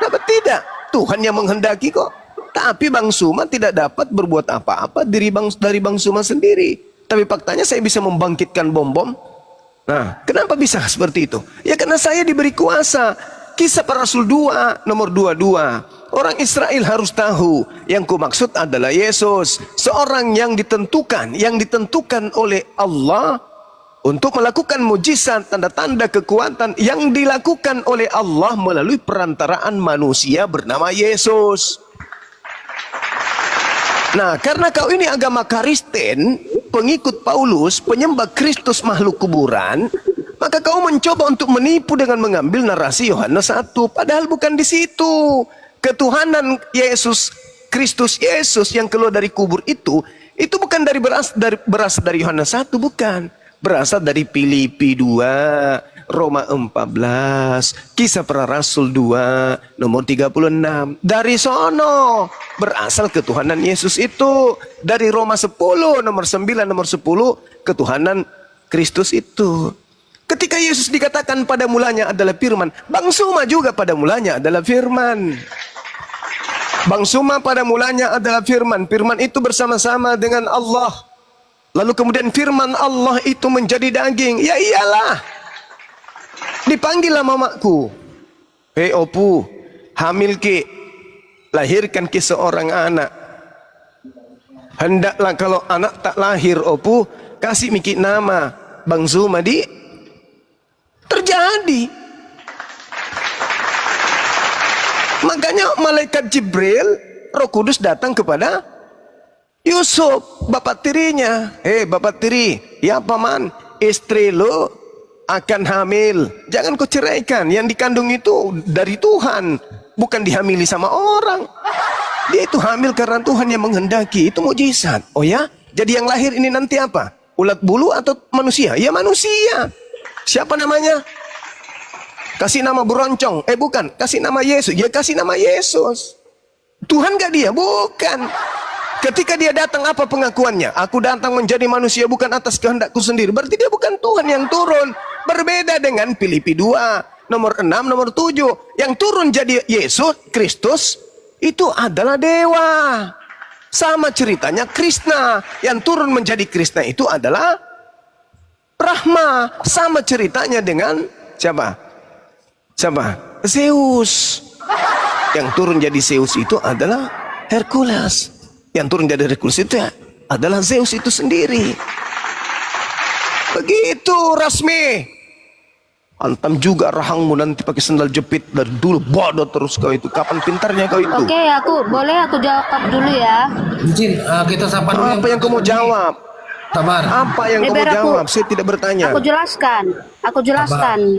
Dapat tidak? Tuhan yang menghendaki kok. Tapi Bang Suma tidak dapat berbuat apa-apa dari Bang Suma sendiri. Tapi faktanya saya bisa membangkitkan bom-bom. Nah, kenapa bisa seperti itu? Ya karena saya diberi kuasa. Kisah Para Rasul 2 nomor 22. Orang Israel harus tahu yang kumaksud adalah Yesus, seorang yang ditentukan oleh Allah untuk melakukan mujizat, tanda-tanda kekuatan yang dilakukan oleh Allah melalui perantaraan manusia bernama Yesus. Nah, karena kau ini agama Kristen, pengikut Paulus, penyembah Kristus makhluk kuburan, maka kau mencoba untuk menipu dengan mengambil narasi Yohanes 1, padahal bukan di situ. Ketuhanan Yesus, Kristus Yesus yang keluar dari kubur itu bukan berasal dari Yohanes 1, bukan. Berasal dari Filipi 2, Roma 14, Kisah Para Rasul 2, nomor 36. Dari sono berasal ketuhanan Yesus itu. Dari Roma 10, nomor 9, nomor 10, ketuhanan Kristus itu. Ketika Yesus dikatakan pada mulanya adalah firman, Bang Suma juga pada mulanya adalah firman. Bang Suma pada mulanya adalah firman. Firman itu bersama-sama dengan Allah. Lalu kemudian firman Allah itu menjadi daging. Ya iyalah. Dipanggillah mamaku. Hei Opu, hamil ki, lahirkan ki seorang anak. Hendaklah kalau anak tak lahir Opu, kasih miki nama Bang Suma di. Terjadi. Makanya malaikat Jibril, Roh Kudus datang kepada Yusuf, bapak tirinya. Hei bapak tiri, ya paman, istri lo akan hamil. Jangan kau ceraikan. Yang dikandung itu dari Tuhan, bukan dihamili sama orang. Dia itu hamil karena Tuhan yang menghendaki. Itu mukjizat. Oh ya? Jadi yang lahir ini nanti apa? Ulat bulu atau manusia? Ya manusia. Siapa namanya? Kasih nama Beroncong. Bukan. Kasih nama Yesus. Ya kasih nama Yesus. Tuhan gak dia? Bukan. Ketika dia datang apa pengakuannya? Aku datang menjadi manusia bukan atas kehendakku sendiri. Berarti dia bukan Tuhan yang turun. Berbeda dengan Filipi 2. Nomor 6, nomor 7. Yang turun jadi Yesus, Kristus. Itu adalah dewa. Sama ceritanya Krishna. Yang turun menjadi Krishna itu adalah Brahma. Sama ceritanya dengan siapa? Siapa? Zeus. Yang turun jadi Zeus itu adalah Hercules. Yang turun jadi Hercules itu adalah Zeus itu sendiri. Begitu Rasmi. Antam juga rahangmu nanti pakai sendal jepit dari dulu bodoh terus kau itu. Kapan pintarnya kau itu? Oke, aku jawab dulu ya. Izin, kita sapa dulu. Apa yang kamu jawab? Sabar. Apa yang kamu jawab? Saya tidak bertanya. Aku jelaskan.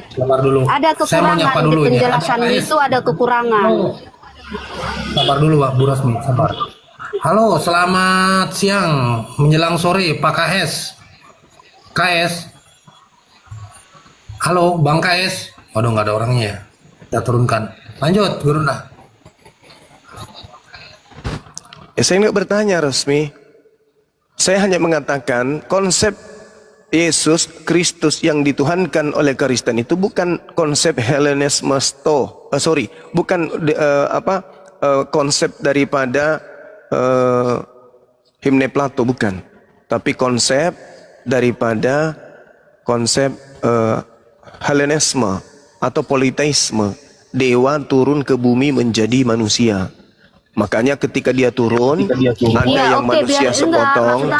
Sabar dulu. Ada Saya mau nyapa kekurangan dulu di ini. penjelasan itu, ada kekurangan. Sabar dulu Pak Bu Rasmi, sabar. Halo, selamat siang menjelang sore Pak KS. KS. Halo, Bang KS. Waduh, nggak ada orangnya ya. Kita turunkan. Lanjut, Gurunda. Saya nggak bertanya Resmi. Saya hanya mengatakan konsep Yesus Kristus yang dituhankan oleh Kristen itu bukan konsep Hellenisme bukan konsep daripada himne Plato, bukan. Tapi konsep daripada konsep Hellenisme atau politeisme. Dewa turun ke bumi menjadi manusia. Makanya ketika dia turun, ada yang manusia sepotong,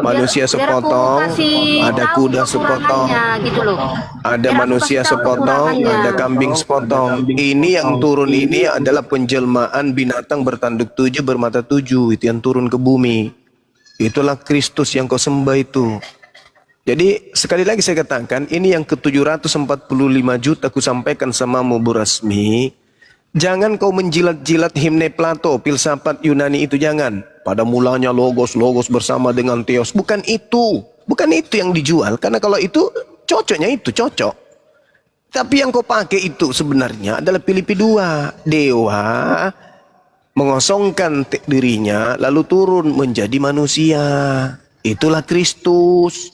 manusia sepotong, ada kuda sepotong, gitu loh. ada manusia sepotong, ada kambing sepotong. Ini yang turun ini adalah penjelmaan binatang bertanduk 7, bermata 7, itu yang turun ke bumi. Itulah Kristus yang kau sembah itu. Jadi sekali lagi saya katakan, ini yang ke-745 juta aku sampaikan sama Bu Rasmi. Jangan kau menjilat-jilat himne Plato, filsafat Yunani itu, jangan. Pada mulanya logos bersama dengan theos. Bukan itu yang dijual. Karena kalau itu cocoknya itu cocok. Tapi yang kau pakai itu sebenarnya adalah Filipi 2. Dewa mengosongkan dirinya lalu turun menjadi manusia. Itulah Kristus.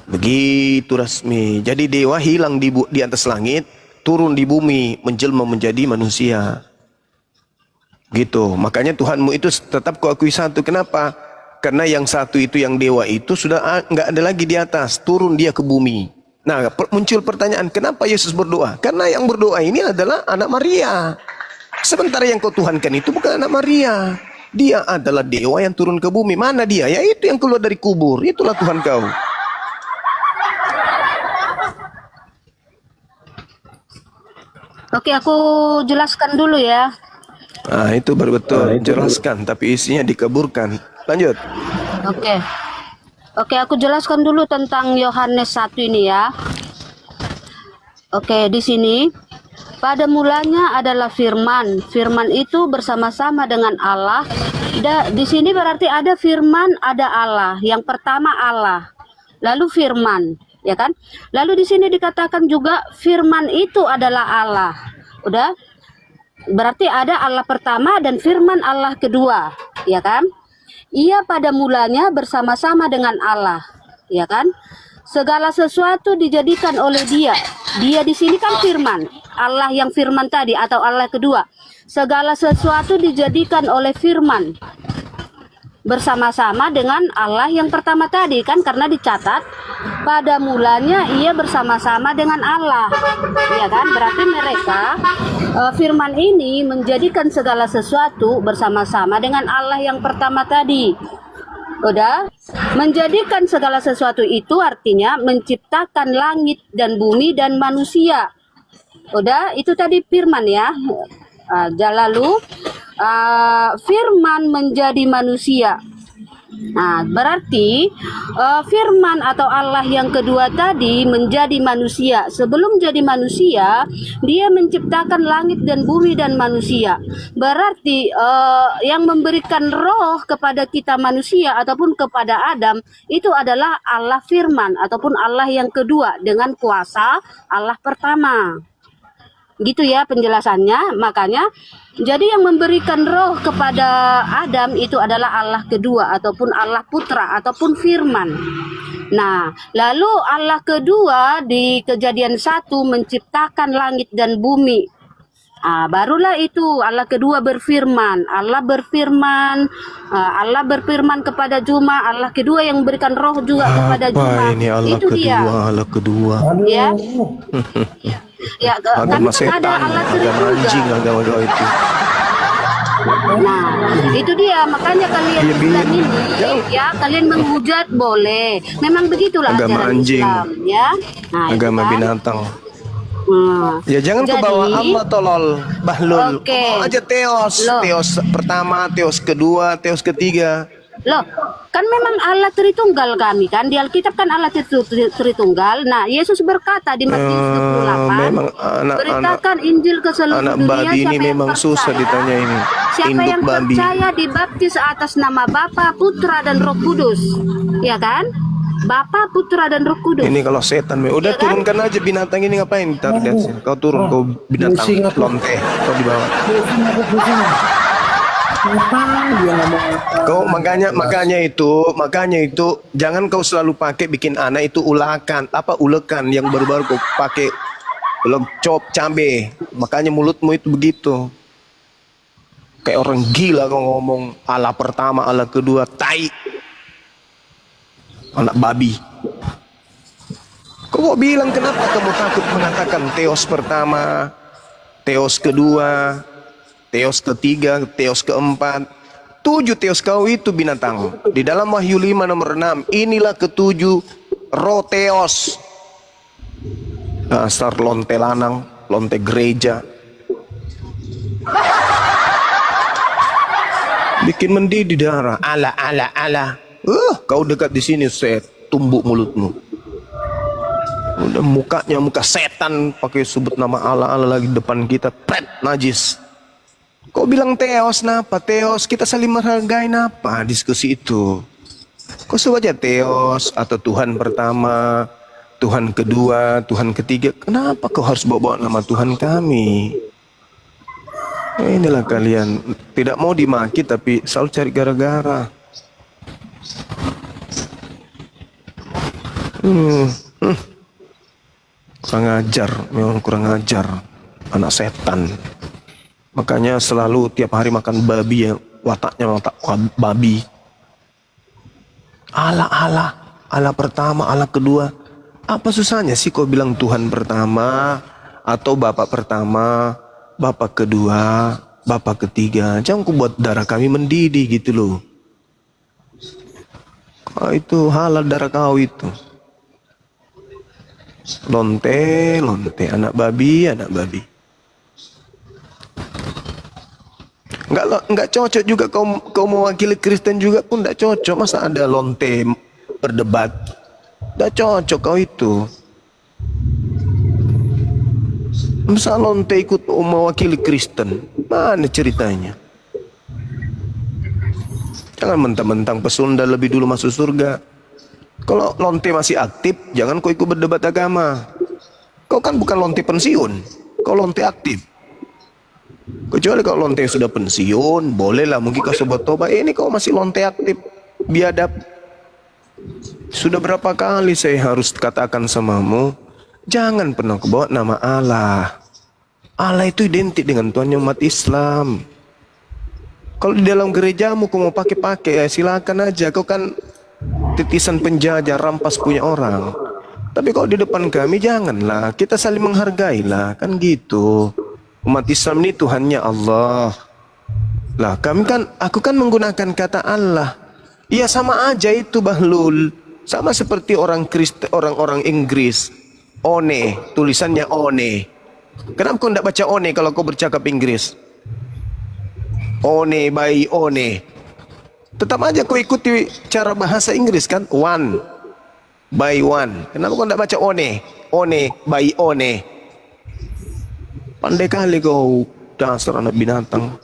Begitu Rasmi. Jadi dewa hilang di atas langit. turun di bumi, menjelma menjadi manusia. Gitu. Makanya Tuhanmu itu tetap kau akui satu. Kenapa? Karena yang satu itu, yang dewa itu sudah nggak ada lagi di atas, turun dia ke bumi. Nah, muncul pertanyaan, kenapa Yesus berdoa? Karena yang berdoa ini adalah anak Maria. Sementara yang kau tuhankan itu bukan anak Maria. Dia adalah dewa yang turun ke bumi. Mana dia? Ya itu yang keluar dari kubur. Itulah Tuhan kau. Oke, aku jelaskan dulu ya. Nah, itu baru betul. Jelaskan, tapi isinya dikeburkan. Lanjut. Oke. Oke, aku jelaskan dulu tentang Yohanes 1 ini ya. Oke, di sini pada mulanya adalah firman. Firman itu bersama-sama dengan Allah. Di sini berarti ada firman, ada Allah. Yang pertama Allah, lalu firman, ya kan? Lalu di sini dikatakan juga firman itu adalah Allah. Udah? Berarti ada Allah pertama dan firman Allah kedua, ya kan? Ia pada mulanya bersama-sama dengan Allah, ya kan? Segala sesuatu dijadikan oleh Dia. Dia di sini kan firman, Allah yang firman tadi atau Allah kedua. Segala sesuatu dijadikan oleh firman bersama-sama dengan Allah yang pertama tadi kan, karena dicatat pada mulanya ia bersama-sama dengan Allah, ya kan? Berarti mereka firman ini menjadikan segala sesuatu bersama-sama dengan Allah yang pertama tadi. Udah, menjadikan segala sesuatu itu artinya menciptakan langit dan bumi dan manusia. Udah, itu tadi firman ya. Lalu firman menjadi manusia. Nah, berarti firman atau Allah yang kedua tadi menjadi manusia. Sebelum jadi manusia, dia menciptakan langit dan bumi dan manusia. Berarti yang memberikan roh kepada kita manusia ataupun kepada Adam itu adalah Allah firman ataupun Allah yang kedua dengan kuasa Allah pertama. Gitu ya penjelasannya. Makanya jadi yang memberikan roh kepada Adam itu adalah Allah kedua ataupun Allah putra ataupun firman. Nah, lalu Allah kedua di Kejadian 1 menciptakan langit dan bumi. Barulah itu Allah kedua berfirman. Allah berfirman kepada Juma. Allah kedua yang memberikan roh juga kepada Juma. Ini Allah itu kedua, dia. Allah kedua. Ya. Ya, Agama kan ada setan, Allah agama anjing, agama itu. Nah, itu dia. Makanya kalian Islam ini, ya kalian menghujat boleh. Memang begitulah Agama ajaran anjing. Islam, ya. Nah, Agama itu kan. binatang. Ya, jangan ke bawah Allah tolol, bahlul. Oke. Ngomong aja teos. Loh. Teos pertama, teos kedua, teos ketiga. Loh, kan memang Allah Tritunggal kami kan. Di Alkitab kan Allah Tritunggal. Nah, Yesus berkata di Matius 28, memang beritakan Injil ke seluruh anak dunia. babi ini Siapa yang memang susah percaya, ditanya ini. siapa Induk yang babi. percaya dibaptis atas nama Bapa, Putra dan Roh Kudus. Ya kan? Bapa, Putra dan Roh Kudus. Ini kalau setan, udah Ya kan? turunkan aja binatang ini, ngapain? Taruh di atas. Kau turun, kau binatang pusing aku. lonte, kau di bawah. Apa dia ngomong apa? Kau makanya itu jangan kau selalu pakai bikin anak itu ulekan yang baru-baru kau pakai cop cabe. Makanya mulutmu itu begitu. Kayak orang gila kau ngomong Allah pertama, Allah kedua, tai. Anak babi. Kau bilang kenapa kamu takut mengatakan teos pertama, teos kedua, teos ketiga, teos keempat? 7 teos kau itu binatang. Di dalam Wahyu 5 nomor 6, inilah ketujuh roh teos. Dasar lonte lanang, lonte gereja. Bikin mendidih darah. Allah. Kau dekat di sini, set, tumbuk mulutmu. Udah mukanya muka setan, pakai sebut nama Allah lagi depan kita, pret, najis. Kau bilang teos, napa teos? Kita saling menghargai, napa diskusi itu? Kau sebut aja teos atau Tuhan pertama, Tuhan kedua, Tuhan ketiga. Kenapa kau harus bawa nama Tuhan kami? Inilah kalian tidak mau dimaki tapi selalu cari gara-gara. Kurang ajar, memang kurang ajar. Anak setan. Makanya selalu tiap hari makan babi ya, wataknya watak babi. Allah, Allah, Allah pertama, Allah kedua. Apa susahnya sih kau bilang Tuhan pertama atau Bapak pertama, Bapak kedua, Bapak ketiga? Jangan kau buat darah kami mendidih gitu loh. Itu halal darah kau itu. Lonte, lonte, anak babi, anak babi. Enggak cocok juga kau mewakili Kristen juga pun enggak cocok. Masa ada lonte berdebat? Enggak cocok kau itu. Masa lonte ikut mewakili Kristen? Mana ceritanya? Jangan mentang-mentang pesunda lebih dulu masuk surga. Kalau lonte masih aktif, jangan kau ikut berdebat agama. Kau kan bukan lonte pensiun, kau lonte aktif. Kecuali kalau lonte sudah pensiun, bolehlah mungkin kau sobat tobat. Ini kau masih lonte aktif, biadab. Sudah berapa kali saya harus katakan samamu, jangan pernah kau bawa nama Allah. Allah itu identik dengan Tuhannya umat Islam. Kalau di dalam gerejamu kau mau pakai-pakai, ya silakan aja. Kau kan titisan penjajah, rampas punya orang. Tapi kalau di depan kami janganlah, kita saling menghargai lah, kan gitu. Umat Islam ini Tuhannya Allah. Lah aku kan menggunakan kata Allah. Iya sama aja itu Bahlul. Sama seperti orang Kristen, orang Inggris. One, tulisannya one. Kenapa kau tidak baca one kalau kau bercakap Inggris? One by one. Tetap aja kau ikuti cara bahasa Inggris kan? One by one. Kenapa kau tidak baca one? One by one. Pandai kali kau, dasar anak binatang.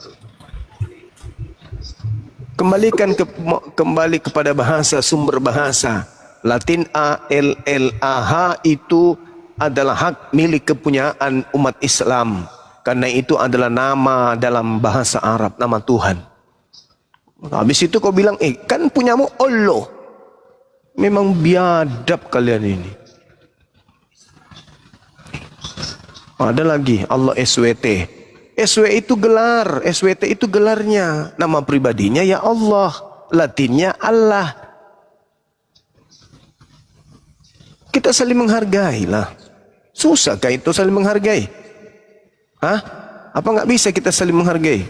Kembali kepada bahasa, sumber bahasa. Latin ALLAH itu adalah hak milik kepunyaan umat Islam. Karena itu adalah nama dalam bahasa Arab, nama Tuhan. Habis itu kau bilang, kan punyamu Allah. Memang biadab kalian ini. Ada lagi, Allah SWT. SW itu gelar, SWT itu gelarnya. Nama pribadinya ya Allah, Latinnya Allah. Kita saling menghargai lah. Susahkah itu saling menghargai? Hah? Apa nggak bisa kita saling menghargai?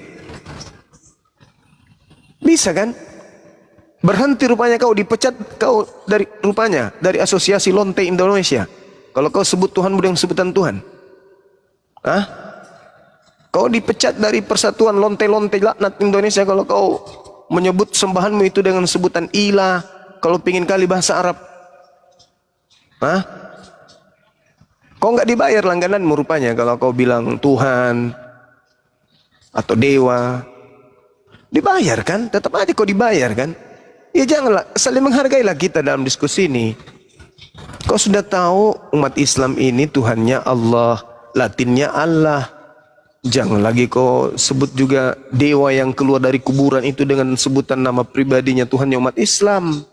Bisa kan? Berhenti rupanya kau, dipecat kau dari Asosiasi Lonte Indonesia. Kalau kau sebut Tuhanmu dengan sebutan Tuhan. Hah? Kau dipecat dari Persatuan Lonte-Lonte Laknat Indonesia kalau kau menyebut sembahanmu itu dengan sebutan ilah. Kalau pingin kali bahasa Arab. Hah? Kau nggak dibayar langgananmu rupanya kalau kau bilang Tuhan atau dewa. Dibayar kan? Tetap aja kau dibayar kan? Ya janganlah, saling menghargailah kita dalam diskusi ini. Kau sudah tahu umat Islam ini Tuhannya Allah, Latinnya Allah. Jangan lagi kau sebut juga dewa yang keluar dari kuburan itu dengan sebutan nama pribadinya Tuhannya umat Islam.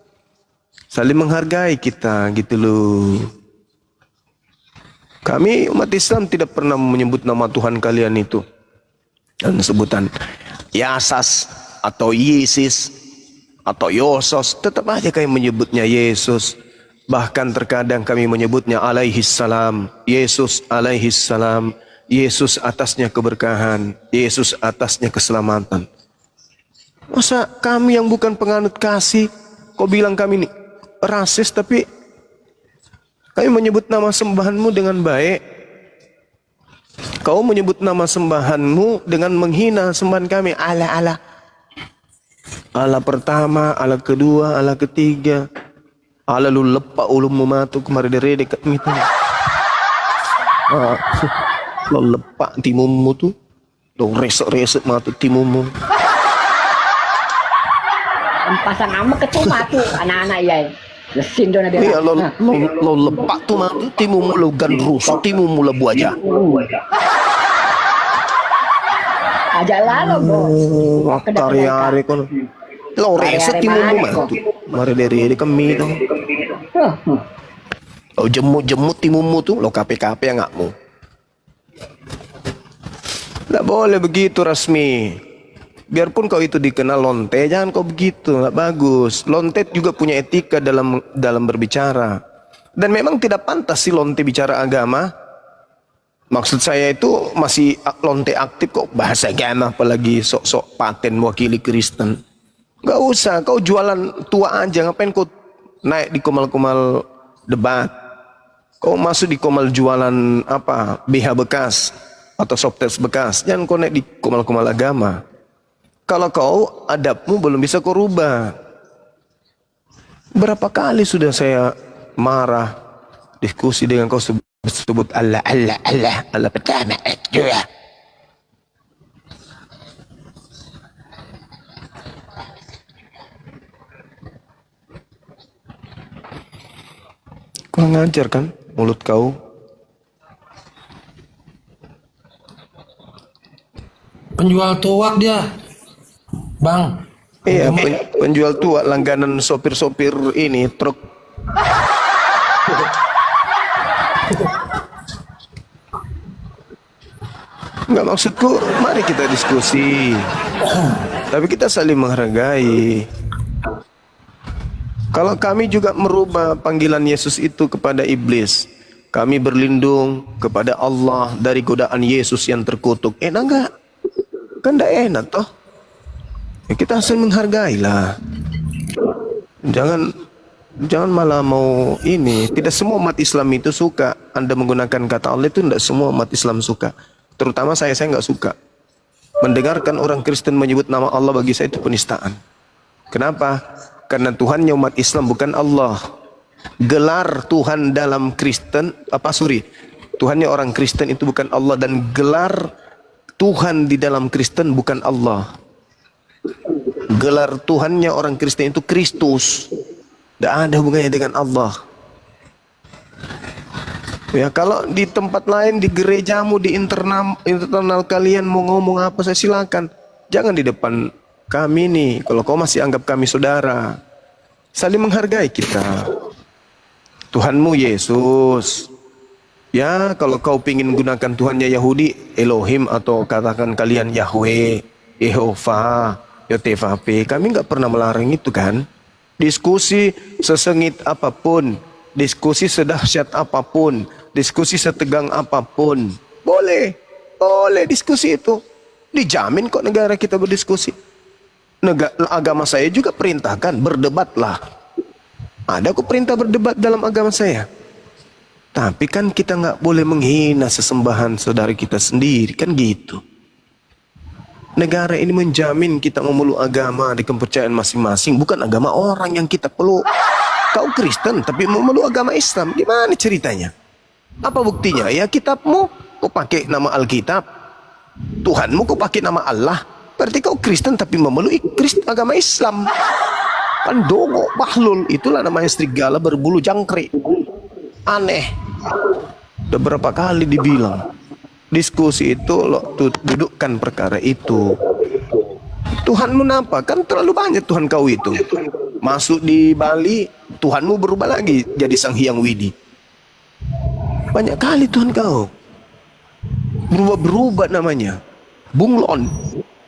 Saling menghargai kita gitu loh. Kami umat Islam tidak pernah menyebut nama Tuhan kalian itu dan sebutan Yasas atau Yesus atau Yosos. Tetap aja kami menyebutnya Yesus. Bahkan terkadang kami menyebutnya alaihissalam. Yesus alaihissalam. Yesus atasnya keberkahan. Yesus atasnya keselamatan. Masa kami yang bukan penganut kasih, kau bilang kami ini rasis, tapi kami menyebut nama sembahanmu dengan baik. Kau menyebut nama sembahanmu dengan menghina sembahan kami. Allah, Allah. Allah pertama, Allah kedua, Allah ketiga. Allah lu lepak ulum mematu kemarin dari dekat itu. Lo lepak timumu tuh. Lo resek-resek matu timumu. Pasang ama ketuma tuh anak-anak ya. Lesin dona dia. Iya lo lepak tuh matu timumu lo ganrus, timumu lo buaja. Aja lalu bo. Hari-hari kon. Lo resek timumu matu. Mari dari kami tuh. Lo jemut-jemut timumu tuh, lo KP-KP yang ngakmu. Nggak boleh begitu Rasmi. Biarpun kau itu dikenal lonte, jangan kau begitu, nggak bagus. Lonte juga punya etika dalam berbicara. Dan memang tidak pantas sih lonte bicara agama. Maksud saya itu masih lonte aktif kok bahasa agama, apalagi sok-sok paten mewakili Kristen. Nggak usah, kau jualan tua aja, ngapain kau naik di komal-komal debat? Kau masuk di komal jualan apa, BH bekas atau softers bekas, jangan kau naik di komal-komal agama. Kalau kau adabmu belum bisa kau rubah. Berapa kali sudah saya marah, diskusi dengan kau sebut Allah pertama dua. Kurang ajar kan mulut kau. Penjual tuak dia, Bang. Iya, penjual tua langganan sopir-sopir ini truk. Enggak, maksudku mari kita diskusi. Tapi kita saling menghargai. Kalau kami juga merubah panggilan Yesus itu kepada iblis, kami berlindung kepada Allah dari godaan Yesus yang terkutuk. Enak enggak? Kan enggak enak toh. Ya, kita harus menghargai lah. Jangan malah mau ini. Tidak semua umat Islam itu suka Anda menggunakan kata Allah itu. Tidak semua umat Islam suka. Terutama saya nggak suka mendengarkan orang Kristen menyebut nama Allah. Bagi saya itu penistaan. Kenapa? Karena Tuhannya umat Islam bukan Allah. Gelar Tuhan dalam Kristen Tuhannya orang Kristen itu bukan Allah, dan gelar Tuhan di dalam Kristen bukan Allah. Gelar Tuhannya orang Kristen itu Kristus. Tidak ada hubungannya dengan Allah. Ya, kalau di tempat lain, di gerejamu, di internal kalian mau ngomong apa, saya silakan. Jangan di depan kami nih. Kalau kau masih anggap kami saudara, saling menghargai kita. Tuhanmu Yesus. Ya, kalau kau pingin gunakan Tuhannya Yahudi, Elohim, atau katakan kalian Yahweh, Yehova, YTVP, kami nggak pernah melarang itu kan. Diskusi sesengit apapun, diskusi sedahsyat apapun, diskusi setegang apapun, boleh diskusi itu. Dijamin kok negara kita berdiskusi. Agama saya juga perintahkan berdebatlah. Ada kok perintah berdebat dalam agama saya. Tapi kan kita nggak boleh menghina sesembahan saudara kita sendiri, kan gitu. Negara ini menjamin kita memeluk agama di kepercayaan masing-masing, bukan agama orang yang kita peluk. Kau Kristen tapi memeluk agama Islam, gimana ceritanya? Apa buktinya? Ya kitabmu kau pakai nama Alkitab, Tuhanmu kau pakai nama Allah. Berarti kau Kristen tapi memeluk agama Islam. Kan dongo, bahlul, itulah namanya serigala berbulu jangkrik. Aneh. Udah berapa kali dibilang. Diskusi itu lo dudukkan perkara itu. Tuhanmu napa? Kan terlalu banyak Tuhan kau itu. Masuk di Bali, Tuhanmu berubah lagi jadi Sang Hyang Widi. Banyak kali Tuhan kau berubah namanya. Bunglon.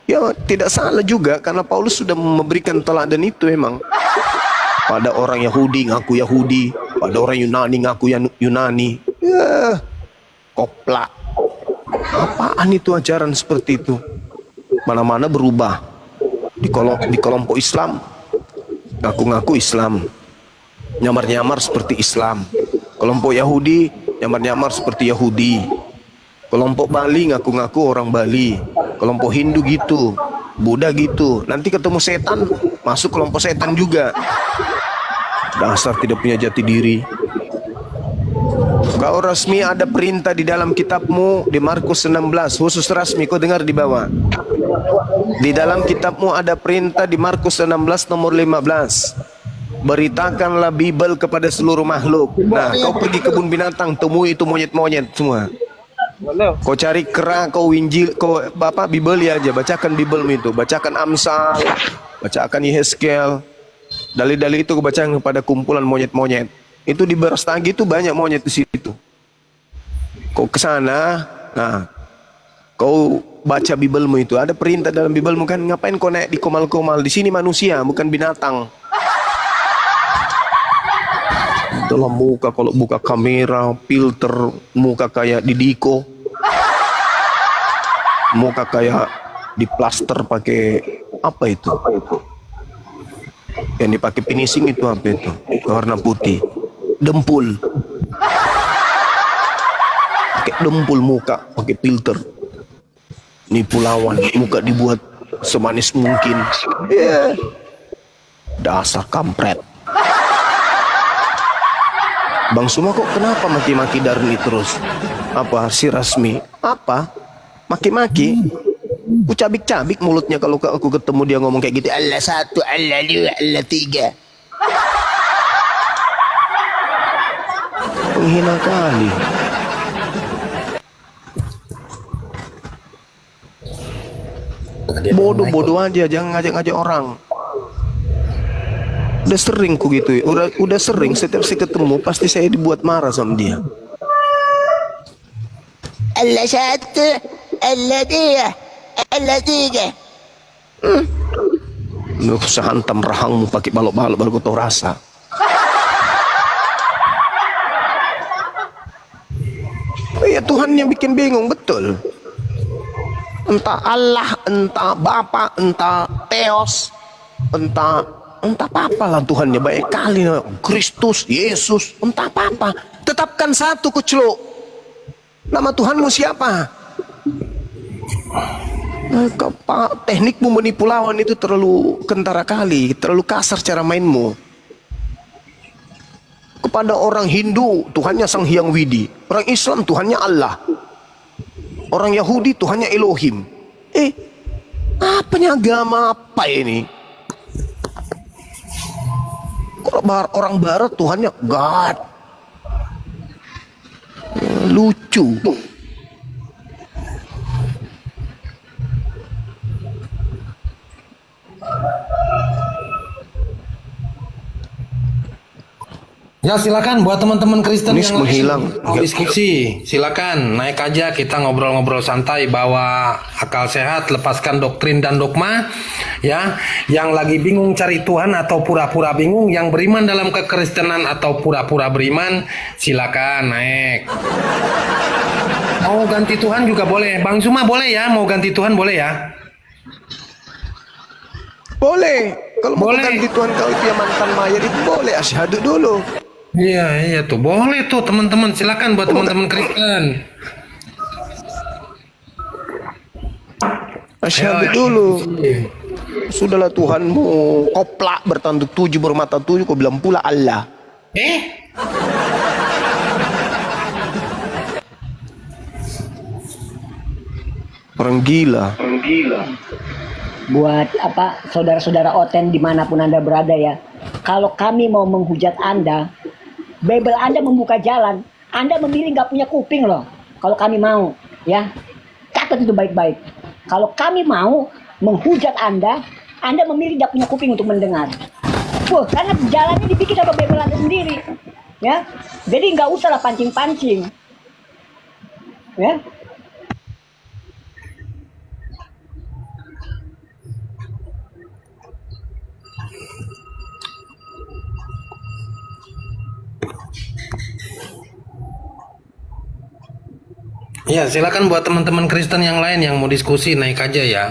Ya tidak salah juga, karena Paulus sudah memberikan teladan itu memang. Pada orang Yahudi ngaku Yahudi, pada orang Yunani ngaku Yunani. Ya, koplak. Apaan itu ajaran seperti itu? Mana-mana berubah. Di kelompok Islam ngaku-ngaku Islam, nyamar-nyamar seperti Islam. Kelompok Yahudi nyamar-nyamar seperti Yahudi. Kelompok Bali ngaku-ngaku orang Bali. Kelompok Hindu gitu, Buddha gitu. Nanti ketemu setan, masuk kelompok setan juga. Dasar tidak punya jati diri. Kau Rasmi, ada perintah di dalam kitabmu di Markus 16, khusus Rasmi, kau dengar di bawah. Di dalam kitabmu ada perintah di Markus 16 nomor 15. Beritakanlah Bible kepada seluruh makhluk. Nah, kau pergi kebun binatang, temui itu monyet-monyet semua. Kau cari kera, kau Injil, kau Bible aja, bacakan Bible itu, bacakan Amsal, bacakan Yehezkel. Dalil-dalil itu kau bacakan kepada kumpulan monyet-monyet. Itu di Berastagi itu banyak monyet di situ. Kau ke sana, nah, kau baca Bibelmu itu, ada perintah dalam Bibelmu kan, ngapain kau naik di komal-komal? Di sini manusia, bukan binatang. Dalam muka kalau buka kamera, filter muka kayak Didiko, muka kayak diplaster pakai apa itu? Yang dipakai finishing itu apa itu? Warna putih. Dempul. Pakai dempul muka, pakai filter. Nipu lawan, muka dibuat semanis mungkin. Ya. Dasar kampret. Bang Suma kok kenapa maki-maki Darni terus? Apa si Rasmi? Apa? Maki-maki? Ku cabik-cabik mulutnya kalau aku ketemu dia ngomong kayak gitu. Allah satu, Allah dua, Allah tiga. Penghina kali. Bodoh-bodoh aja, jangan ngajak-ngajak orang. Udah sering ku gitu, udah sering setiap saya ketemu pasti saya dibuat marah sama dia. Allah satu, Allah dua, Allah tiga. Lu usah hantam rahangmu pakai balok-balok baru kau tahu rasa. Iya, Tuhan yang bikin bingung, betul. Entah Allah, entah Bapa, entah Theos, entah apa-apa lah Tuhannya, baik kali. Kristus, Yesus, entah apa-apa. Tetapkan satu kucluk. Nama Tuhanmu siapa? Teknikmu menipu lawan itu terlalu kentara kali, terlalu kasar cara mainmu. Kepada orang Hindu, Tuhannya Sang Hyang Widi. Orang Islam, Tuhannya Allah. Orang Yahudi, Tuhannya Elohim. Apanya agama apa ini? Kalau orang Barat, Tuhannya God. Lucu. Ya silakan buat teman-teman Kristen Ini yang menghilang. mau diskusi, silakan naik aja kita ngobrol-ngobrol santai, bawa akal sehat, lepaskan doktrin dan dogma. Ya, yang lagi bingung cari Tuhan atau pura-pura bingung, yang beriman dalam kekristenan atau pura-pura beriman, silakan naik. Mau ganti Tuhan juga boleh, Bang Suma boleh ya, mau ganti Tuhan boleh ya. Boleh. Kalau mau Boleh. ganti Tuhan kau itu yang mantan mayat itu boleh. Asyhadu dulu. Iya tuh boleh tuh teman-teman, silakan buat teman-teman Kristen. Asyhadu dulu. Sudahlah Tuhanmu koplak bertanduk 7 bermata 7, kau bilang pula Allah. Orang gila. Buat apa saudara-saudara Oten dimanapun Anda berada ya, kalau kami mau menghujat Anda, Bible Anda membuka jalan. Anda memilih nggak punya kuping loh. Kalau kami mau, ya, catat itu baik-baik. Kalau kami mau menghujat Anda memilih nggak punya kuping untuk mendengar. Karena jalannya dibikin sama Bible Anda sendiri, ya. Jadi nggak usah lah pancing-pancing, ya. Ya, silakan buat teman-teman Kristen yang lain yang mau diskusi naik aja ya.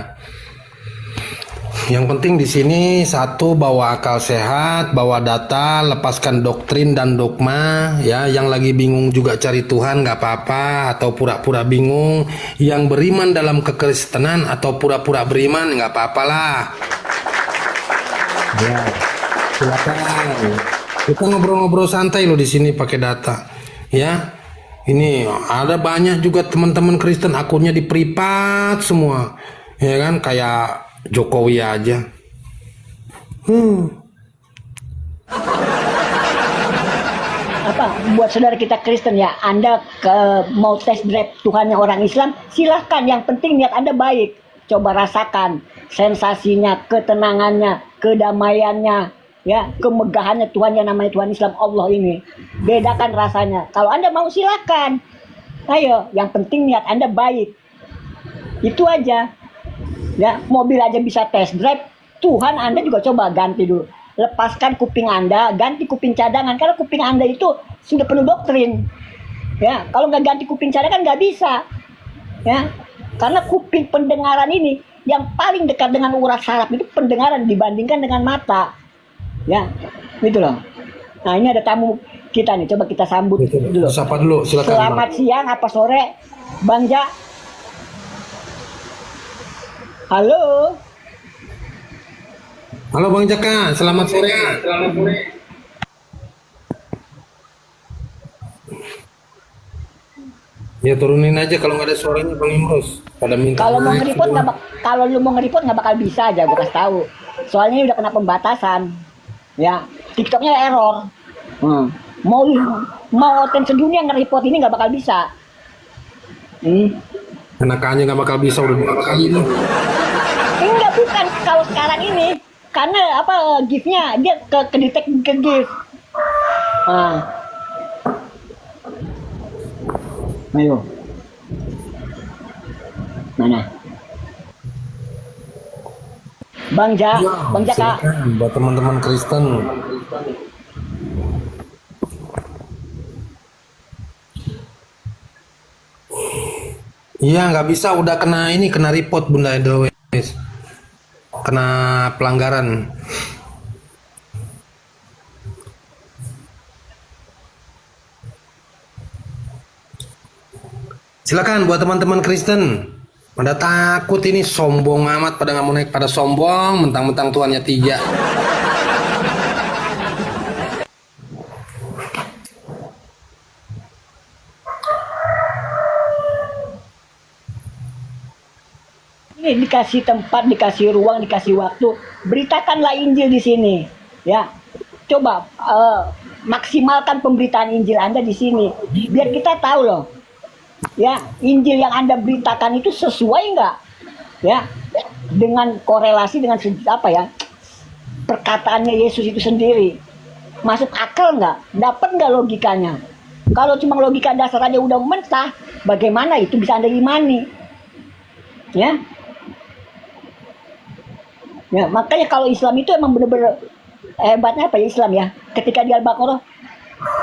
Yang penting di sini satu, bawa akal sehat, bawa data, lepaskan doktrin dan dogma ya. Yang lagi bingung juga cari Tuhan nggak apa-apa, atau pura-pura bingung. Yang beriman dalam kekristenan atau pura-pura beriman nggak apa-apalah. Ya, silakan. Kita ngobrol-ngobrol santai loh di sini pakai data ya. Ini ada banyak juga teman-teman Kristen akunnya di privat semua, ya kan, kayak Jokowi aja. Apa buat saudara kita Kristen ya, Anda mau test drive Tuhannya orang Islam, silahkan. Yang penting niat Anda baik. Coba rasakan sensasinya, ketenangannya, kedamaiannya, ya kemegahannya Tuhan yang namanya Tuhan Islam Allah ini. Bedakan rasanya. Kalau Anda mau silakan. Ayo, yang penting niat Anda baik. Itu aja. Ya, mobil aja bisa test drive. Tuhan Anda juga coba ganti dulu. Lepaskan kuping Anda, ganti kuping cadangan. Karena kuping Anda itu sudah penuh doktrin. Ya, kalau nggak ganti kuping cadangan nggak bisa. Ya, karena kuping pendengaran ini yang paling dekat dengan urat saraf itu pendengaran dibandingkan dengan mata. Ya, gitu loh. Nah, ini ada tamu kita nih. Coba kita sambut dulu. Siapa dulu? Silakan. Selamat siang apa sore, Bang Ja. Halo. Halo Bang Jaka, selamat sore. Ya turunin aja kalau nggak ada suaranya Bang Imrus. Pada minta. Kalau mau naik nge-report semua. nggak kalau lu mau nge-report nggak bakal bisa aja, gue kasih tahu. Soalnya ini udah kena pembatasan. Ya, TikToknya error. Mau mau oten sedunia nge-report ini nggak bakal bisa. Enakannya nggak bakal bisa udah 2 kali nih. Enggak, bukan kalau sekarang ini karena apa gift-nya dia ke detect ke gift. Ayo. Mana? Bang Ja, Ya, Bang Jaka. silakan buat teman-teman Kristen. Iya nggak bisa, udah kena ini, kena report Bunda Edelweiss, kena pelanggaran. Silakan buat teman-teman Kristen. Pada takut ini sombong amat, pada nggak mau naik, pada sombong, mentang-mentang Tuhannya 3. Ini dikasih tempat, dikasih ruang, dikasih waktu. Beritakanlah Injil di sini, ya. Coba maksimalkan pemberitaan Injil Anda di sini, biar kita tahu loh, ya Injil yang Anda beritakan itu sesuai nggak, ya, dengan korelasi dengan apa ya perkataannya Yesus itu sendiri. Masuk akal nggak? Dapat nggak logikanya? Kalau cuma logika dasar aja udah mentah, bagaimana itu bisa Anda imani? Ya. Ya, makanya kalau Islam itu emang bener-bener hebatnya apa ya Islam ya. Ketika di Al-Baqarah,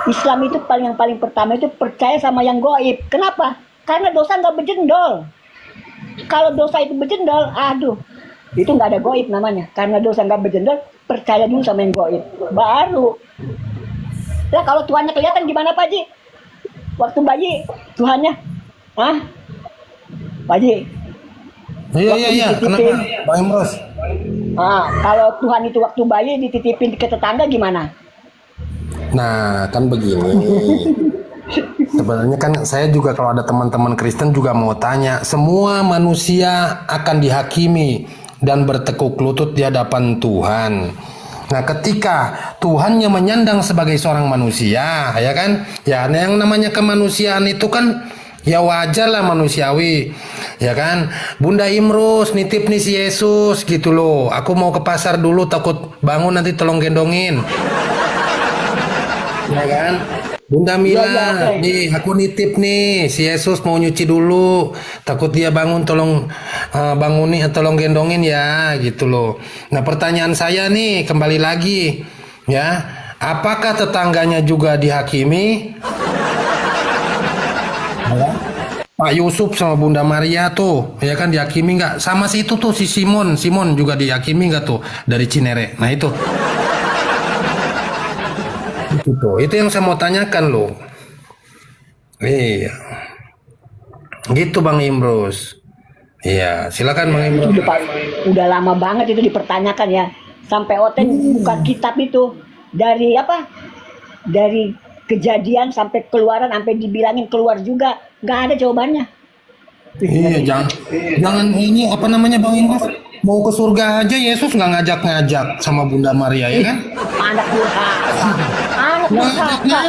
Islam itu yang paling pertama itu percaya sama yang goib. Kenapa? Karena dosa nggak berjendol. Kalau dosa itu berjendol, aduh, itu nggak ada goib namanya. Karena dosa nggak berjendol, percaya dulu sama yang goib. Baru. Lah kalau Tuhannya kelihatan gimana Pak Haji? Waktu bayi Tuhannya, Pak Haji? Iya, kenapa Bang Imrus? Kalau Tuhan itu waktu bayi dititipin ke tetangga gimana? Nah, kan begini. Sebenarnya kan saya juga kalau ada teman-teman Kristen juga mau tanya, semua manusia akan dihakimi dan bertekuk lutut di hadapan Tuhan. Nah, ketika Tuhannya menyandang sebagai seorang manusia, ya kan? Ya, yang namanya kemanusiaan itu kan ya wajar lah, manusiawi, ya kan? Bunda Imrus nitip nih si Yesus gitu loh. Aku mau ke pasar dulu, takut bangun nanti tolong gendongin. Ya kan? Bunda Mila, nih aku nitip nih si Yesus mau nyuci dulu, takut dia bangun, tolong bangunin, tolong gendongin ya, gitu loh. Nah pertanyaan saya nih kembali lagi, ya, apakah tetangganya juga dihakimi? Pak Yusuf sama Bunda Maria tuh, ya kan dihakimi nggak? Sama si itu tuh si Simon juga dihakimi nggak tuh dari Cinere? Nah itu. Itu yang saya mau tanyakan loh. Iya. Gitu Bang Imrus. Iya, silakan Bang Imrus. Udah lama banget itu dipertanyakan ya. Sampai Oten buka kitab itu dari apa? Dari kejadian sampai keluaran, sampai dibilangin keluar juga nggak ada jawabannya. Iya, jangan ini apa namanya Bang Imrus? Mau ke surga aja Yesus nggak ngajak-ngajak sama Bunda Maria, ya kan? Anak durhaka. Anak durhaka.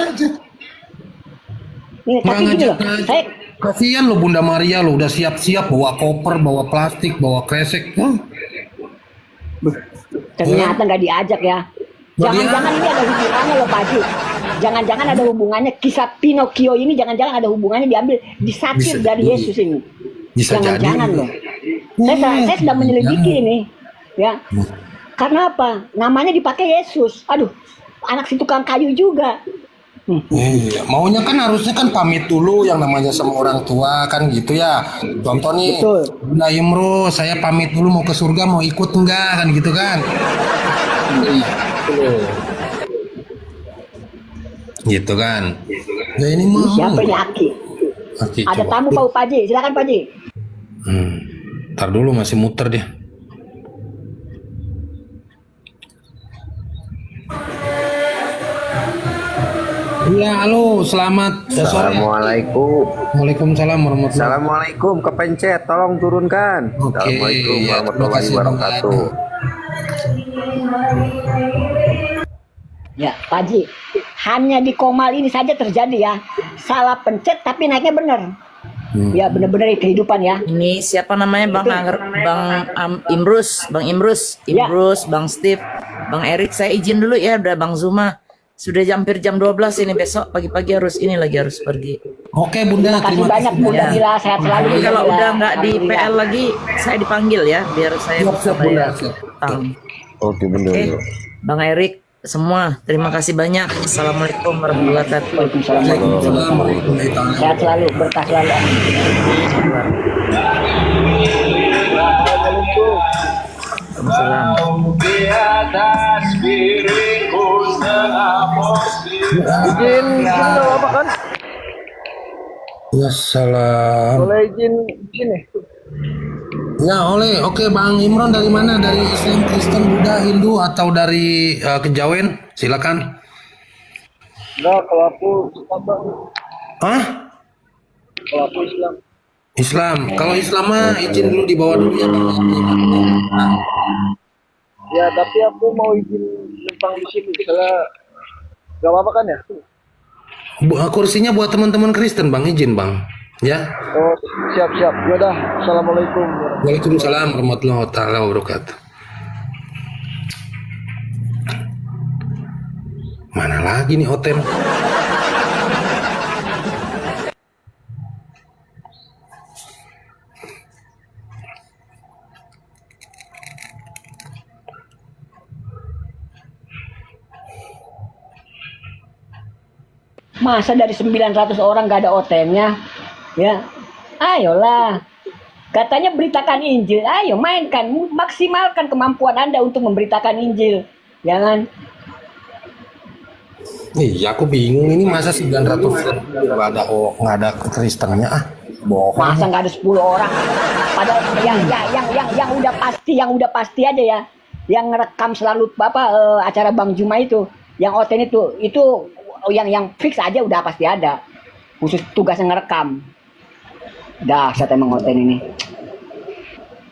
Nih, tapi gini loh, saya Kasihan lo Bunda Maria lo udah siap-siap bawa koper, bawa plastik, bawa kresek. ternyata nggak diajak ya. Jangan-jangan ini ada hubungannya loh Pak Haji. Jangan-jangan ada hubungannya kisah Pinocchio ini, jangan-jangan ada hubungannya diambil disatir Bisa dari jadi. Yesus ini. Bisa Jangan-jangan jadi. loh. Saya sedang menyelidiki ini, ya. Karena apa? Namanya dipakai Yesus. Aduh, anak si tukang kayu juga. Iya, maunya kan harusnya kan pamit dulu yang namanya sama orang tua kan gitu ya. Contoh nih, Betul. Bunda Imro, saya pamit dulu mau ke surga, mau ikut enggak kan gitu kan? Gitu kan? Ya ini mah. Siapa ini Aki? Oke, Ada coba. tamu Pak Haji, silakan Pak Haji. Ntar dulu masih muter dia. Iya, halo, selamat sore. Assalamualaikum. Waalaikumsalam warahmatullahi wabarakatuh. Assalamualaikum, kepencet, tolong turunkan. Oke, Assalamualaikum ya, warahmatullahi terima kasih, wabarakatuh. Ya, Pak Haji. Hanya di Komal ini saja terjadi ya. Salah pencet tapi naiknya benar. Ya, benar-benar kehidupan ya. Ini siapa namanya Bang Imrus, Ya. Bang Steve, Bang Erik. Saya izin dulu ya, udah Bang Zuma. Sudah hampir jam 12 ini, besok pagi-pagi harus pergi. Oke, Bunda, Terima kasih terima banyak kasih. Bunda Ya. Mila, sehat selalu. Jadi Bunda kalau Mila. udah nggak di Alhamdulillah. PL lagi, saya dipanggil ya, biar saya Siap, bisa siap, Bunda, bayar siap. utang. Oke, bener. Oke, Bang Erik, semua terima kasih banyak. Assalamualaikum warahmatullahi wabarakatuh. Waalaikumsalam. Waalaikumsalam warahmatullahi wabarakatuh. Sehat selalu, berkah selalu. Waalaikumsalam. Ya salam. Boleh izin sini. Ya oleh, oke Bang Imron dari mana? Dari Islam, Kristen, Buddha, Hindu atau dari Kejawen? Silakan. Enggak, kalau aku apa? Hah? Kalau aku Islam. Islam. Kalau Islam mah izin dulu dibawa dulu ya Bang. Ya, tapi aku mau izin numpang di sini. Misalnya gak apa-apa kan ya? Kursinya buat teman-teman Kristen Bang, izin Bang. Ya. Oh, siap-siap. Ya udah. Assalamualaikum. Waalaikumsalam warahmatullahi wabarakatuh. Mana lagi nih hotel? Masa dari 900 orang gak ada OTM-nya? Ya, ayolah. Katanya beritakan Injil. Ayo mainkan, maksimalkan kemampuan Anda untuk memberitakan Injil. Jangan. Iya, aku bingung ini masa 900 nggak ada Kristennya ah. Bohong. Masa nggak ada 10 orang? Padahal yang udah pasti aja ya. Yang ngerekam selalu acara Bang Juma itu, yang OTN itu yang fix aja udah pasti ada. Khusus tugasnya ngerekam. Dahsyat emang OTN ini.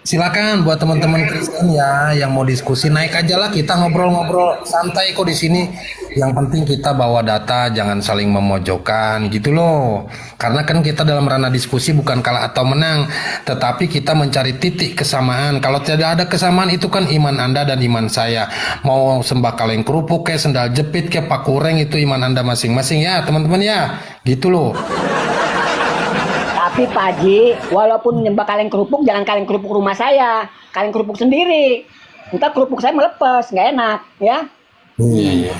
Silakan buat teman-teman Kristen ya yang mau diskusi naik aja lah, kita ngobrol-ngobrol santai kok di sini. Yang penting kita bawa data, jangan saling memojokkan gitu loh. Karena kan kita dalam ranah diskusi bukan kalah atau menang, tetapi kita mencari titik kesamaan. Kalau tidak ada kesamaan itu kan iman Anda dan iman saya. Mau sembah kaleng kerupuk kayak sendal jepit kayak pakureng itu iman Anda masing-masing ya teman-teman ya. Gitu loh. Tapi Pak Haji, walaupun nyembah kaleng kerupuk, jangan kaleng kerupuk rumah saya, kaleng kerupuk sendiri. Entah kerupuk saya melepas, nggak enak, ya. Iya.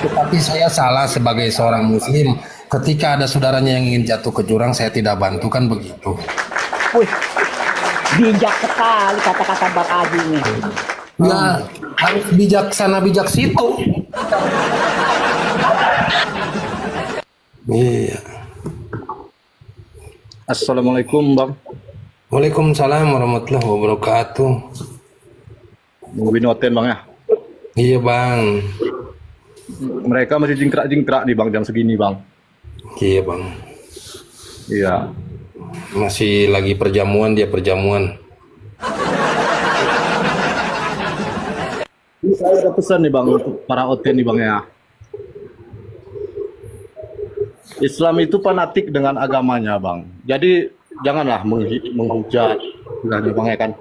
Tetapi saya salah sebagai seorang muslim. Ketika ada saudaranya yang ingin jatuh ke jurang, saya tidak bantu kan begitu. Wih, bijak sekali kata-kata Pak Haji ini. Ya, harus bijaksana bijak situ. Iya. Assalamualaikum Bang. Waalaikumsalam warahmatullahi wabarakatuh. Nungguin hotel Bang ya. Iya bang. Mereka masih jingkrak-jingkrak nih Bang jam segini Bang. Iya bang. Iya. Masih lagi perjamuan dia perjamuan. Ini saya ada pesan nih Bang untuk para hotel nih Bang ya. Islam itu fanatik dengan agamanya Bang. Jadi janganlah menghujat, Bang ya kan.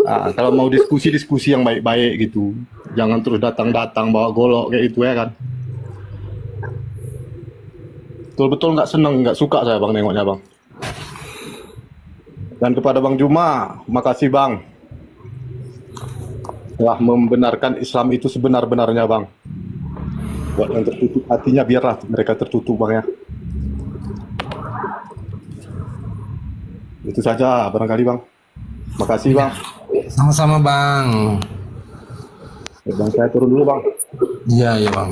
Kalau mau diskusi-diskusi yang baik-baik gitu, jangan terus datang-datang bawa golok kayak itu ya kan. Betul-betul nggak seneng, nggak suka saya bang nengoknya bang. Dan kepada Bang Juma, makasih bang. Telah membenarkan Islam itu sebenar-benarnya bang. Buat yang tertutup hatinya biarlah mereka tertutup bang ya. Itu saja barangkali bang. Makasih bang. Sama-sama bang. Bang saya turun dulu bang. Iya ya bang.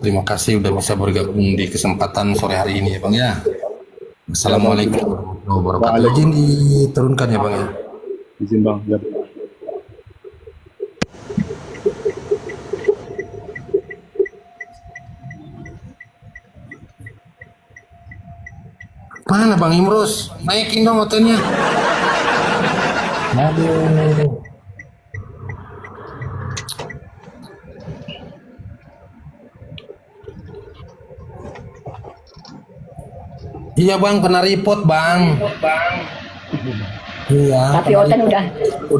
Terima kasih udah bisa bergabung di kesempatan sore hari ini ya bang ya. Assalamualaikum warahmatullahi wabarakatuh. Izin diturunkan ya bang ya. Izin bang. Ya. Mana Bang Imrus? Naikin dong hotelnya. Aduh. Iya bang, pernah report bang. Iya. Tapi Oten udah,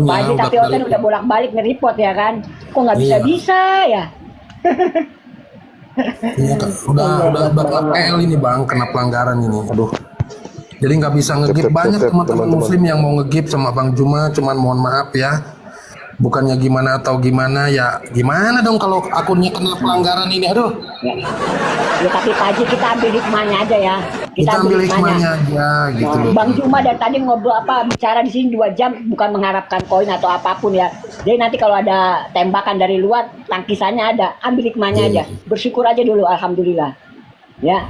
Pak Haji, tapi Oten udah bolak-balik nge-report ya kan? Kok nggak bisa-bisa ya? Iya, udah KL ini bang, kena pelanggaran ini. Aduh. Jadi nggak bisa ngegip, banyak teman-teman muslim yang mau ngegip sama Bang Juma, cuman mohon maaf ya. Bukannya gimana atau gimana ya, gimana dong kalau akunnya kena pelanggaran ini, aduh. Ya tapi Pak Haji, kita ambil hikmahnya aja ya. Kita ambil hikmahnya aja gitu loh. Bang Juma dari tadi ngobrol bicara di sini 2 jam bukan mengharapkan koin atau apapun ya. Jadi nanti kalau ada tembakan dari luar, tangkisannya ada, ambil hikmahnya aja. Bersyukur aja dulu, alhamdulillah. Ya.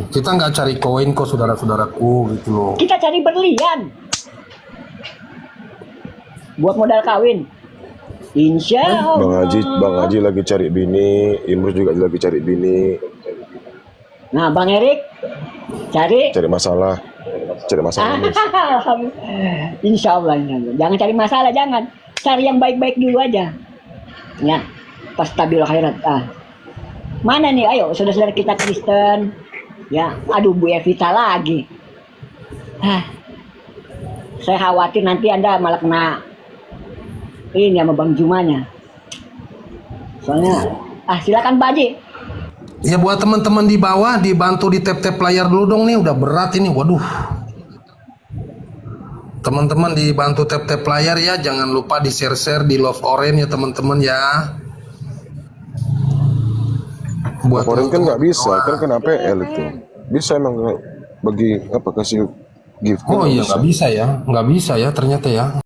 Kita nggak cari koin kok saudara-saudaraku gitu loh. Kita cari berlian. Buat modal kawin. Insya Allah. Bang Haji lagi cari bini, Imrus juga lagi cari bini. Nah, Bang Erik cari masalah. Insya Allah. Jangan cari masalah, jangan. Cari yang baik-baik dulu aja. Ya, pas stabil akhirat. Mana nih? Ayo, saudara-saudara kita Kristen. Ya, aduh Bu Evita lagi. Saya khawatir nanti Anda malah kena ini sama Bang Jumanya. Soalnya, silakan Pak Haji. Ya buat teman-teman di bawah dibantu di tap-tap layar dulu dong nih, udah berat ini, waduh. Teman-teman dibantu tap-tap layar ya, jangan lupa di share-share di Love Orange ya teman-teman ya. Buat orang kan nggak bisa, kan kena PL itu. Bisa emang bagi apa kasih gift? Oh iya nggak bisa ya ternyata ya.